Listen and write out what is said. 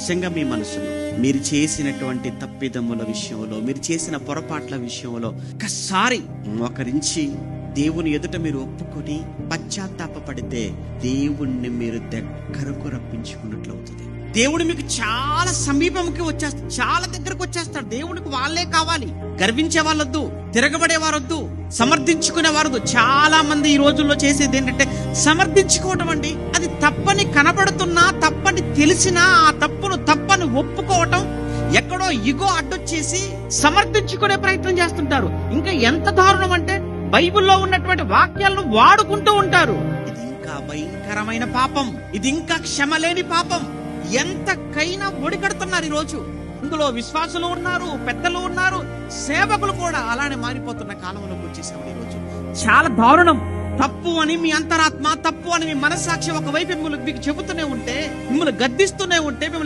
నిజంగా మీ మనసులో మీరు చేసినటువంటి తప్పిదమ్ముల విషయంలో, మీరు చేసిన పొరపాట్ల విషయంలో ఒక్కసారి మోకరించి దేవుని ఎదుట మీరు ఒప్పుకొని పశ్చాత్తాపపడితే దేవుణ్ణి మీరు దగ్గరకు రప్పించుకున్నట్లు అవుతుంది. దేవుడు మీకు చాలా సమీపంకి వచ్చేస్తాడు, చాలా దగ్గరకు వచ్చేస్తాడు. దేవుడికి వాళ్ళే కావాలి. గర్వించే వాళ్ళొద్దు, తిరగబడే వారొద్దు, సమర్థించుకునే వారొద్దు. చాలా మంది ఈ రోజుల్లో చేసేది ఏంటంటే సమర్థించుకోవటం అండి. అది తప్పని కనబడుతున్నా, తప్పని తెలిసినా ఆ తప్పును తప్పని ఒప్పుకోవటం, ఎక్కడో ఇగో అడ్డొచ్చేసి సమర్థించుకునే ప్రయత్నం చేస్తుంటారు. ఇంకా ఎంత దారుణం అంటే బైబిల్లో ఉన్నటువంటి వాక్యాలను వాడుకుంటూ ఉంటారు. ఇది ఇంకా భయంకరమైన పాపం, ఇది ఇంకా క్షమలేని పాపం. ఎంతకైనా ఒడిగడుతున్నారు ఈ రోజు. ఇందులో విశ్వాసులు ఉన్నారు, పెద్దలు ఉన్నారు, సేవకులు కూడా అలానే మారిపోతున్న కాలంలోకి వచ్చేసాము ఈ రోజు. చాలా దారుణం. తప్పు అని మీ అంతరాత్మ, తప్పు అని మీ మనస్సాక్షి ఒకవైపు మీకు చెబుతూనే ఉంటే, మిమ్మల్ని గద్దిస్తూనే ఉంటే, మిమ్మల్ని